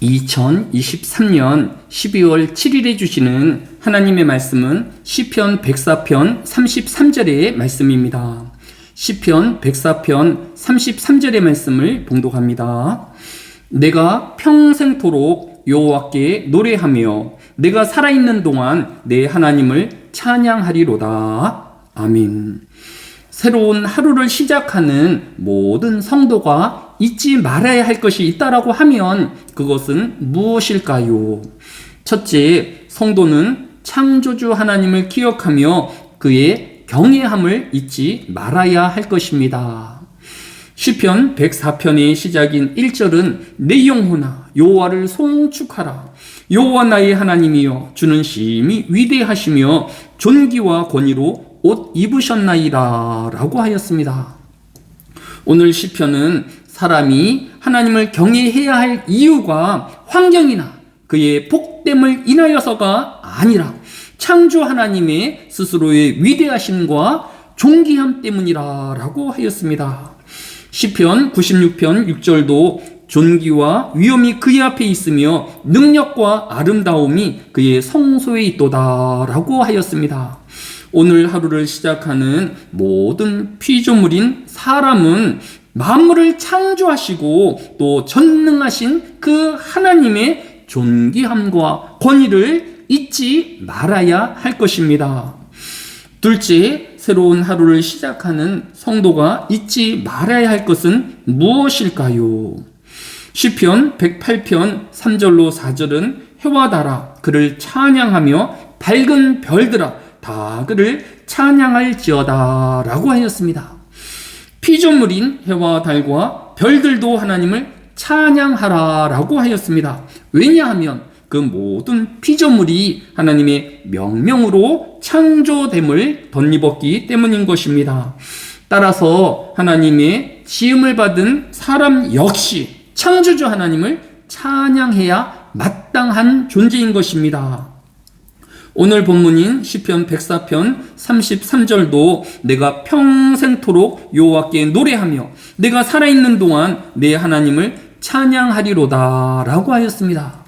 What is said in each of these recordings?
2023년 12월 7일에 주시는 하나님의 말씀은 시편 104편 33절의 말씀입니다. 시편 104편 33절의 말씀을 봉독합니다. 내가 평생토록 여호와께 노래하며 내가 살아있는 동안 내 하나님을 찬양하리로다. 아멘. 새로운 하루를 시작하는 모든 성도가 잊지 말아야 할 것이 있다라고 하면 그것은 무엇일까요? 첫째, 성도는 창조주 하나님을 기억하며 그의 경외함을 잊지 말아야 할 것입니다. 시편 104편의 시작인 1절은 내 영혼아 여호와를 송축하라. 여호와 나의 하나님이여 주는 심히 위대하시며 존귀와 권위로 옷 입으셨나이다 라고 하였습니다. 오늘 시편은 사람이 하나님을 경외해야 할 이유가 환경이나 그의 복됨을 인하여서가 아니라 창조 하나님의 스스로의 위대하심과 존귀함 때문이라 라고 하였습니다. 시편 96편 6절도 존귀와 위엄이 그의 앞에 있으며 능력과 아름다움이 그의 성소에 있도다 라고 하였습니다. 오늘 하루를 시작하는 모든 피조물인 사람은 만물을 창조하시고 또 전능하신 그 하나님의 존귀함과 권위를 잊지 말아야 할 것입니다. 둘째, 새로운 하루를 시작하는 성도가 잊지 말아야 할 것은 무엇일까요? 시편 108편 3절로 4절은 해와 달아 그를 찬양하며 밝은 별들아 다 그를 찬양할지어다 라고 하였습니다. 피조물인 해와 달과 별들도 하나님을 찬양하라 라고 하였습니다. 왜냐하면 그 모든 피조물이 하나님의 명령으로 창조됨을 덧입었기 때문인 것입니다. 따라서 하나님의 지음을 받은 사람 역시 창조주 하나님을 찬양해야 마땅한 존재인 것입니다. 오늘 본문인 시편 104편 33절도 내가 평생토록 여호와께 노래하며 내가 살아있는 동안 내 하나님을 찬양하리로다 라고 하였습니다.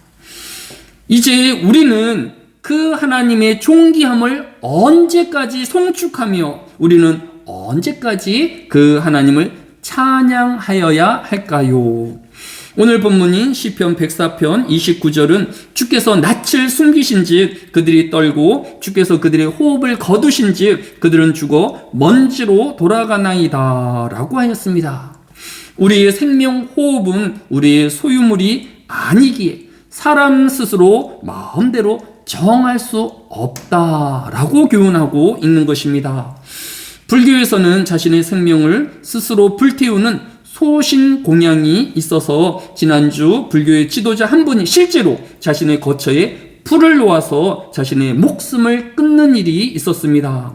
이제 우리는 그 하나님의 존귀함을 언제까지 송축하며 우리는 언제까지 그 하나님을 찬양하여야 할까요? 오늘 본문인 시편 104편 29절은 주께서 낯을 숨기신즉 그들이 떨고 주께서 그들의 호흡을 거두신즉 그들은 죽어 먼지로 돌아가나이다 라고 하였습니다. 우리의 생명 호흡은 우리의 소유물이 아니기에 사람 스스로 마음대로 정할 수 없다라고 교훈하고 있는 것입니다. 불교에서는 자신의 생명을 스스로 불태우는 소신공양이 있어서 지난주 불교의 지도자 한 분이 실제로 자신의 거처에 불을 놓아서 자신의 목숨을 끊는 일이 있었습니다.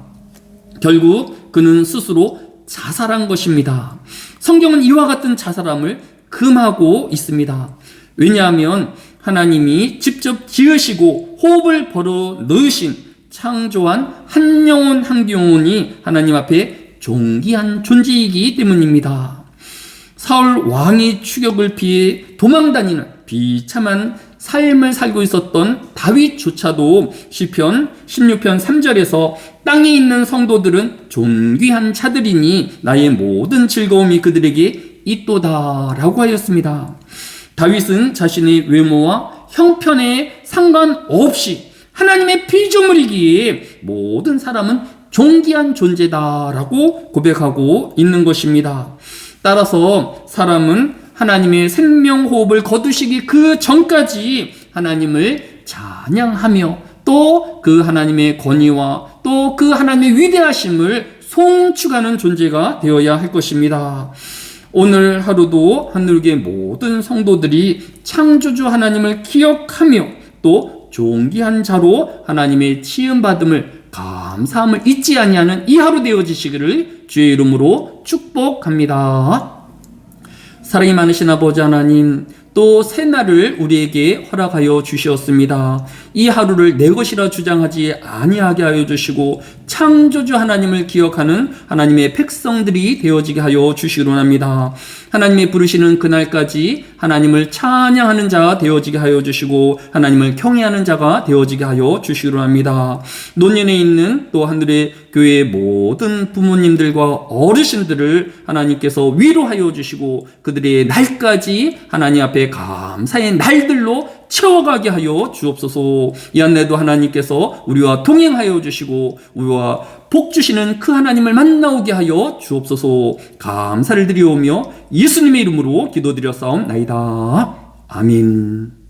결국 그는 스스로 자살한 것입니다. 성경은 이와 같은 자살함을 금하고 있습니다. 왜냐하면 하나님이 직접 지으시고 호흡을 벌어 넣으신 창조한 한 영혼 한 영혼이 하나님 앞에 존귀한 존재이기 때문입니다. 사울 왕의 추격을 피해 도망다니는 비참한 삶을 살고 있었던 다윗조차도 시편 16편 3절에서 땅에 있는 성도들은 존귀한 자들이니 나의 모든 즐거움이 그들에게 있도다 라고 하였습니다. 다윗은 자신의 외모와 형편에 상관없이 하나님의 피조물이기에 모든 사람은 존귀한 존재다라고 고백하고 있는 것입니다. 따라서 사람은 하나님의 생명호흡을 거두시기 그 전까지 하나님을 찬양하며 또 그 하나님의 권위와 또 그 하나님의 위대하심을 송축하는 존재가 되어야 할 것입니다. 오늘 하루도 하늘의 모든 성도들이 창조주 하나님을 기억하며 또 존귀한 자로 하나님의 치음받음을 감사함을 잊지 아니하는 이 하루 되어지시기를 주의 이름으로 축복합니다. 사랑이 많으신 아버지 하나님, 또 새날을 우리에게 허락하여 주시었습니다. 이 하루를 내 것이라 주장하지 아니하게 하여 주시고 창조주 하나님을 기억하는 하나님의 백성들이 되어지게 하여 주시기로 합니다. 하나님의 부르시는 그날까지 하나님을 찬양하는 자가 되어지게 하여 주시고 하나님을 경외하는 자가 되어지게 하여 주시기로 합니다. 노년에 있는 또 하늘의 교회의 모든 부모님들과 어르신들을 하나님께서 위로하여 주시고 그들의 날까지 하나님 앞에 감사의 날들로 채워가게 하여 주옵소서. 이 안에도 하나님께서 우리와 동행하여 주시고 우리와 복 주시는 그 하나님을 만나오게 하여 주옵소서. 감사를 드리오며 예수님의 이름으로 기도드렸사옵나이다. 아멘.